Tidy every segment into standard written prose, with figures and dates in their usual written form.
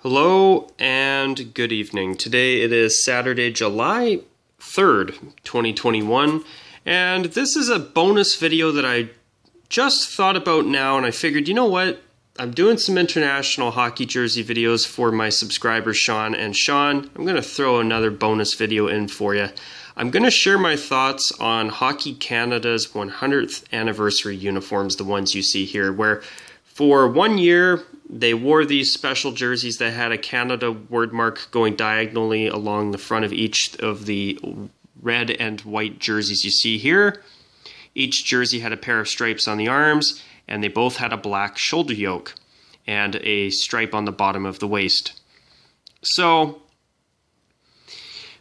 Hello and good evening. Today it is Saturday, July 3rd, 2021, and this is a bonus video that I just thought about now, and I figured, you know what? I'm doing some international hockey jersey videos for my subscriber Sean, and Sean, I'm going to throw another bonus video in for you. I'm going to share my thoughts on Hockey Canada's 100th anniversary uniforms, the ones you see here, where for 1 year, they wore these special jerseys that had a Canada word mark going diagonally along the front of each of the red and white jerseys you see here. Each jersey had a pair of stripes on the arms, and they both had a black shoulder yoke and a stripe on the bottom of the waist. So,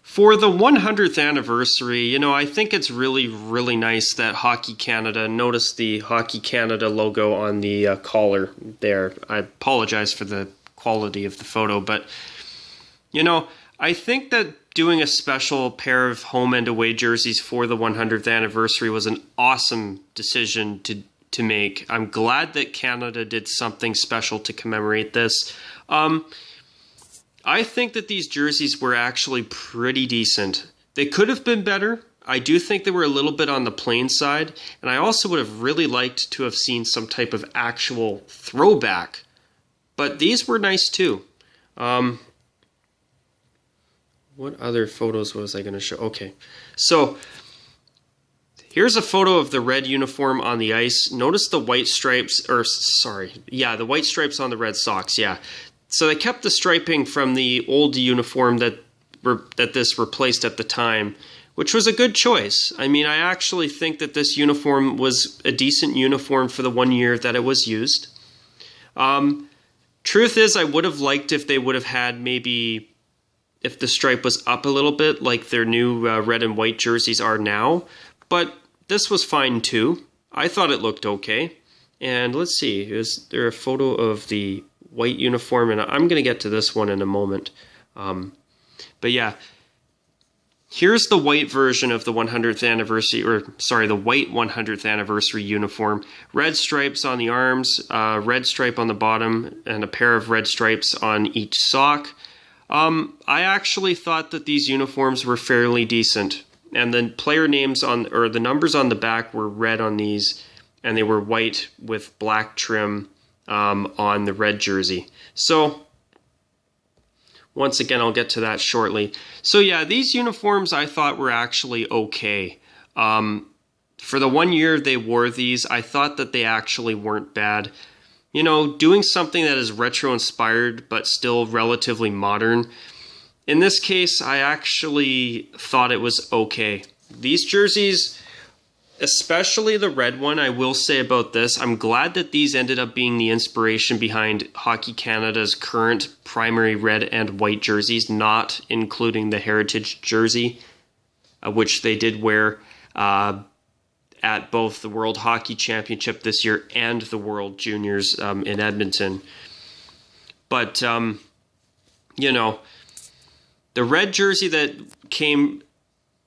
for the 100th anniversary, I think it's really nice that Hockey Canada, notice the Hockey Canada logo on the collar there. I apologize for the quality of the photo, but, I think that doing a special pair of home and away jerseys for the 100th anniversary was an awesome decision to make. I'm glad that Canada did something special to commemorate this. I think that these jerseys were actually pretty decent. They could have been better. I do think they were a little bit on the plain side, and I also would have really liked to have seen some type of actual throwback. But these were nice too. What other photos was I going to show? Okay, so here's a photo of the red uniform on the ice. Notice the white stripes, the white stripes on the red socks, yeah. So they kept the striping from the old uniform that this replaced at the time, which was a good choice. I mean, I actually think that this uniform was a decent uniform for the 1 year that it was used. Truth is, I would have liked if they would have had maybe, if the stripe was up a little bit, like their new red and white jerseys are now. But this was fine too. I thought it looked okay. And let's see, is there a photo of the white uniform? And I'm going to get to this one in a moment. But yeah, here's the white version of the 100th anniversary, the white 100th anniversary uniform. Red stripes on the arms, red stripe on the bottom, and a pair of red stripes on each sock. I actually thought that these uniforms were fairly decent. And the player names the numbers on the back were red on these, and they were white with black trim on the red jersey. So, once again, I'll get to that shortly. So yeah, these uniforms I thought were actually okay. For the 1 year they wore these, I thought that they actually weren't bad. Doing something that is retro-inspired but still relatively modern. In this case, I actually thought it was okay. These jerseys, especially the red one, I will say about this, I'm glad that these ended up being the inspiration behind Hockey Canada's current primary red and white jerseys, not including the Heritage jersey, which they did wear at both the World Hockey Championship this year and the World Juniors in Edmonton. But, the red jersey that came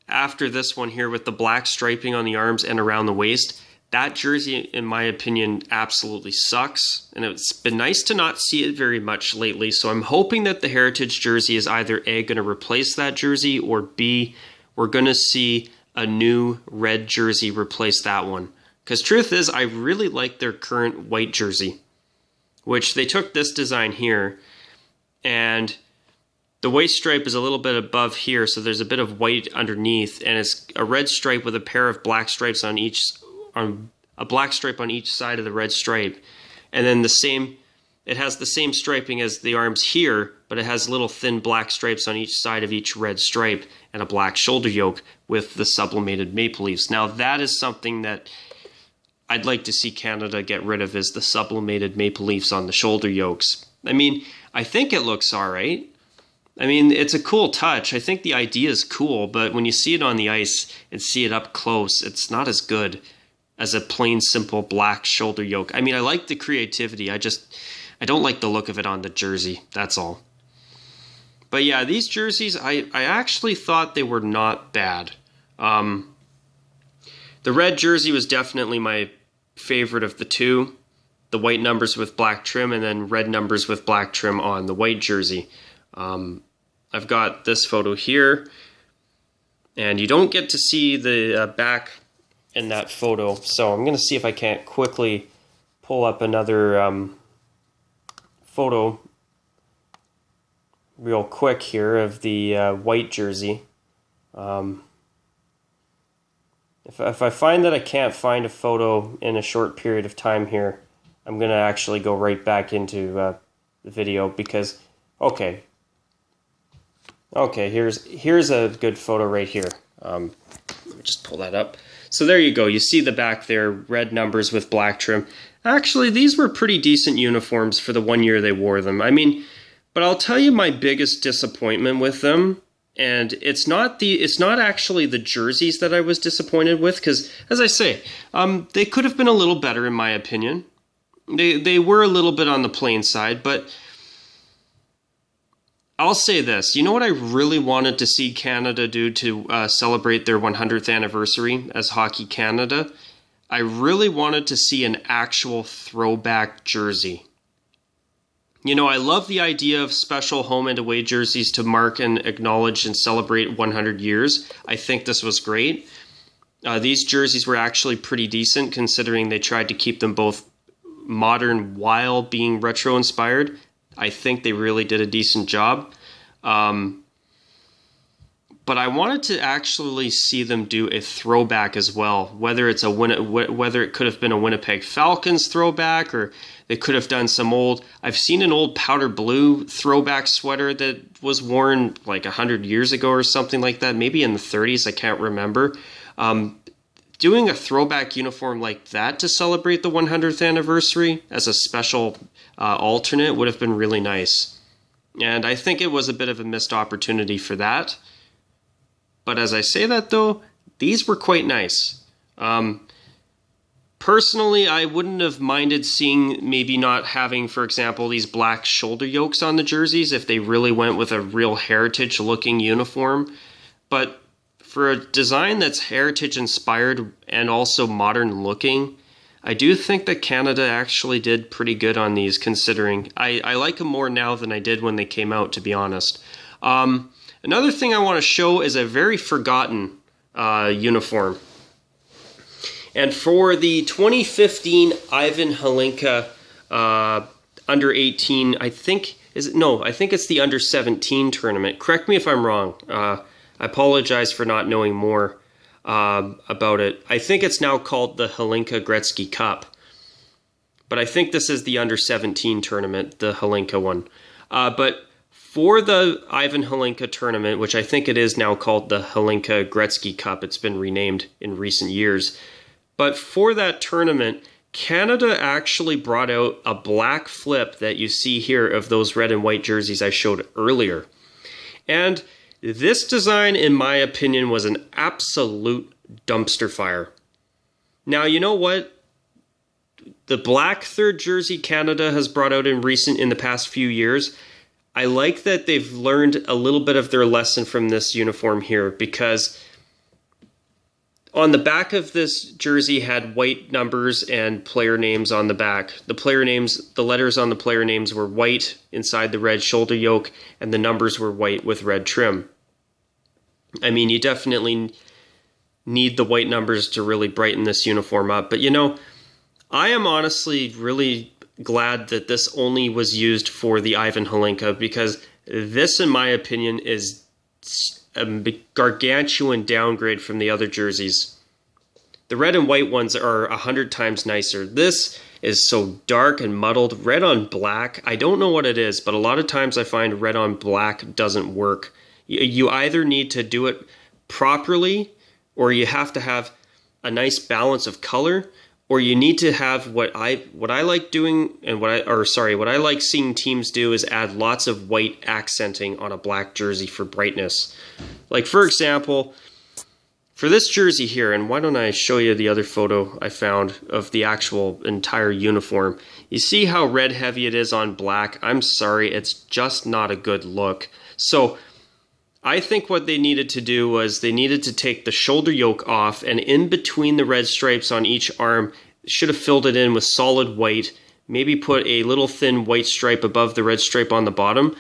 after this one here with the black striping on the arms and around the waist, that jersey, in my opinion, absolutely sucks. And it's been nice to not see it very much lately. So I'm hoping that the Heritage jersey is either A, going to replace that jersey, or B, we're going to see a new red jersey replace that one. Because truth is, I really like their current white jersey, which they took this design here, and the waist stripe is a little bit above here, so there's a bit of white underneath, and it's a red stripe with a pair of black stripes on a black stripe on each side of the red stripe. And then it has the same striping as the arms here, but it has little thin black stripes on each side of each red stripe and a black shoulder yoke with the sublimated maple leaves. Now that is something that I'd like to see Canada get rid of, is the sublimated maple leaves on the shoulder yokes. I mean, I think it looks alright. I mean, it's a cool touch. I think the idea is cool, but when you see it on the ice and see it up close, it's not as good as a plain, simple black shoulder yoke. I mean, I like the creativity. I don't like the look of it on the jersey. That's all. But yeah, these jerseys, I actually thought they were not bad. The red jersey was definitely my favorite of the two. the white numbers with black trim and then red numbers with black trim on the white jersey. I've got this photo here, and you don't get to see the back in that photo, so I'm going to see if I can't quickly pull up another photo real quick here of the white jersey. If I find that I can't find a photo in a short period of time here, I'm going to actually go right back into the video because, okay, here's a good photo right here. Let me just pull that up. So there you go. You see the back there, red numbers with black trim. Actually, these were pretty decent uniforms for the 1 year they wore them. I mean, but I'll tell you my biggest disappointment with them, and it's not actually the jerseys that I was disappointed with, because, as I say, they could have been a little better in my opinion. They were a little bit on the plain side, but I'll say this. You know what I really wanted to see Canada do to celebrate their 100th anniversary as Hockey Canada? I really wanted to see an actual throwback jersey. You know, I love the idea of special home and away jerseys to mark and acknowledge and celebrate 100 years. I think this was great. These jerseys were actually pretty decent considering they tried to keep them both modern while being retro inspired. I think they really did a decent job. But I wanted to actually see them do a throwback as well, whether it's whether it could have been a Winnipeg Falcons throwback, or they could have done some old. I've seen an old powder blue throwback sweater that was worn like 100 years ago or something like that, maybe in the 30s. I can't remember. Doing a throwback uniform like that to celebrate the 100th anniversary as a special alternate would have been really nice. And I think it was a bit of a missed opportunity for that. But as I say that, though, these were quite nice. Personally, I wouldn't have minded seeing maybe not having, for example, these black shoulder yokes on the jerseys if they really went with a real heritage-looking uniform. But for a design that's heritage-inspired and also modern-looking, I do think that Canada actually did pretty good on these, considering I like them more now than I did when they came out, to be honest. Another thing I want to show is a very forgotten uniform. And for the 2015 Ivan Hlinka under 18, I think it's the under 17 tournament. Correct me if I'm wrong. I apologize for not knowing more about it. I think it's now called the Hlinka Gretzky Cup. But I think this is the under 17 tournament, the Hlinka one. But for the Ivan Hlinka tournament, which I think it is now called the Hlinka Gretzky Cup, it's been renamed in recent years. But for that tournament, Canada actually brought out a black flip that you see here of those red and white jerseys I showed earlier. And this design, in my opinion, was an absolute dumpster fire. Now, you know what? The black third jersey Canada has brought out in the past few years, I like that they've learned a little bit of their lesson from this uniform here, because on the back of this jersey had white numbers and player names on the back. The letters on the player names were white inside the red shoulder yoke, and the numbers were white with red trim. I mean, you definitely need the white numbers to really brighten this uniform up. But, you know, I am honestly really glad that this only was used for the Ivan Hlinka, because this, in my opinion, is a gargantuan downgrade from the other jerseys. The red and white ones are 100 times nicer. This is so dark and muddled. Red on black, I don't know what it is, but a lot of times I find red on black doesn't work. You either need to do it properly, or you have to have a nice balance of color, or you need to have what I like doing, and what I like seeing teams do is add lots of white accenting on a black jersey for brightness. Like, for example, for this jersey here, and why don't I show you the other photo I found of the actual entire uniform. You see how red heavy it is on black? I'm sorry, it's just not a good look. So I think what they needed to do was they needed to take the shoulder yoke off, and in between the red stripes on each arm, should have filled it in with solid white, maybe put a little thin white stripe above the red stripe on the bottom,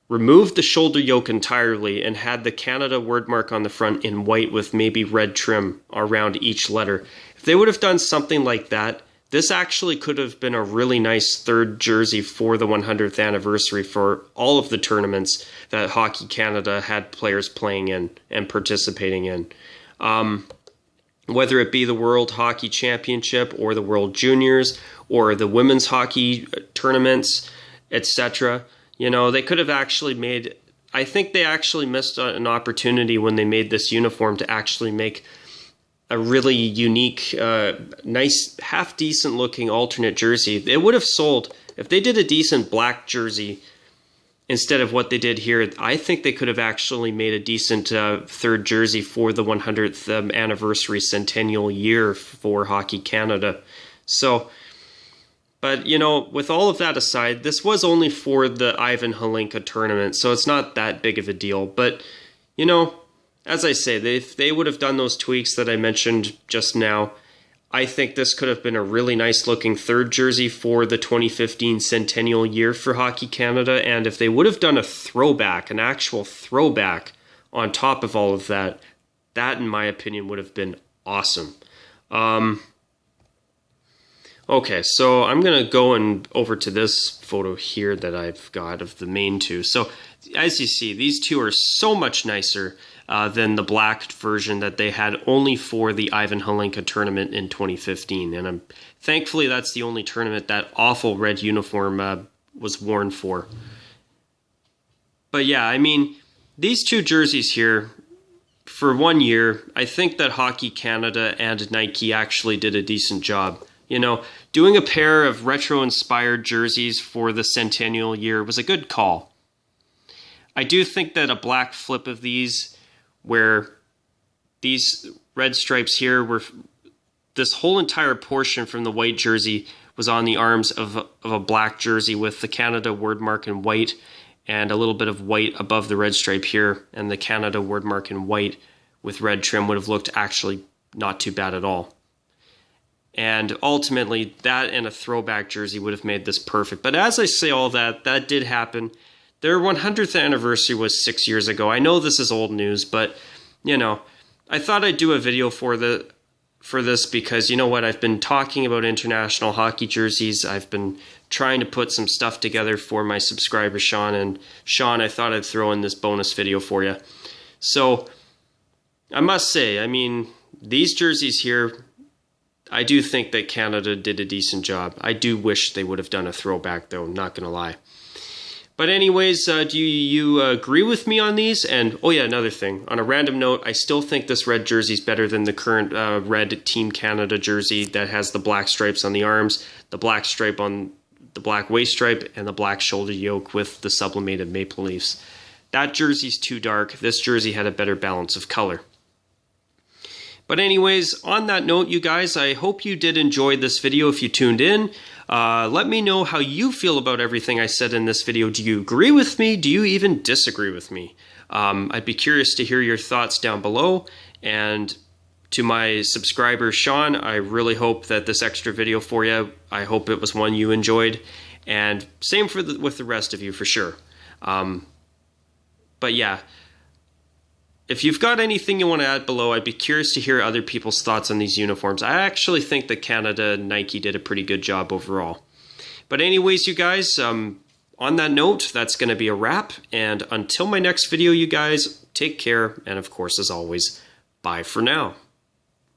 removed the shoulder yoke entirely, and had the Canada word mark on the front in white with maybe red trim around each letter. If they would have done something like that, this actually could have been a really nice third jersey for the 100th anniversary for all of the tournaments that Hockey Canada had players playing in and participating in. Whether it be the World Hockey Championship or the World Juniors or the women's hockey tournaments, etc. You know, they could have actually made, I think they actually missed an opportunity when they made this uniform to actually make a really unique, nice, half-decent looking alternate jersey. It would have sold, if they did a decent black jersey instead of what they did here, I think they could have actually made a decent third jersey for the 100th anniversary centennial year for Hockey Canada. So, but, you know, with all of that aside, this was only for the Ivan Hlinka tournament, so it's not that big of a deal. But, you know, as I say, if they would have done those tweaks that I mentioned just now, I think this could have been a really nice looking third jersey for the 2015 centennial year for Hockey Canada. And if they would have done a throwback, an actual throwback on top of all of that, that in my opinion would have been awesome. Okay, so I'm going to go over to this photo here that I've got of the main two. So as you see, these two are so much nicer than the black version that they had only for the Ivan Hlinka tournament in 2015. And thankfully that's the only tournament that awful red uniform was worn for. But yeah, I mean, these two jerseys here, for 1 year, I think that Hockey Canada and Nike actually did a decent job. You know, doing a pair of retro-inspired jerseys for the centennial year was a good call. I do think that a black flip of these, where these red stripes here were, this whole entire portion from the white jersey was on the arms of a black jersey with the Canada word mark in white and a little bit of white above the red stripe here, and the Canada word mark in white with red trim would have looked actually not too bad at all. And ultimately, that and a throwback jersey would have made this perfect. But as I say all that, that did happen. Their 100th anniversary was 6 years ago. I know this is old news, but, you know, I thought I'd do a video for this because, you know what, I've been talking about international hockey jerseys. I've been trying to put some stuff together for my subscriber, Sean. And Sean, I thought I'd throw in this bonus video for you. So, I must say, I mean, these jerseys here, I do think that Canada did a decent job. I do wish they would have done a throwback, though, not going to lie. But anyways, do you agree with me on these? And, oh yeah, another thing. On a random note, I still think this red jersey is better than the current red Team Canada jersey that has the black stripes on the arms, the black stripe on the black waist stripe, and the black shoulder yoke with the sublimated maple leafs. That jersey's too dark. This jersey had a better balance of color. But anyways, on that note, you guys, I hope you did enjoy this video if you tuned in. Let me know how you feel about everything I said in this video. Do you agree with me? Do you even disagree with me? I'd be curious to hear your thoughts down below. And to my subscriber, Sean, I really hope that this extra video for you, I hope it was one you enjoyed. And same with the rest of you, for sure. But yeah. If you've got anything you want to add below, I'd be curious to hear other people's thoughts on these uniforms. I actually think that Canada and Nike did a pretty good job overall. But anyways, you guys, on that note, that's going to be a wrap. And until my next video, you guys, take care. And of course, as always, bye for now.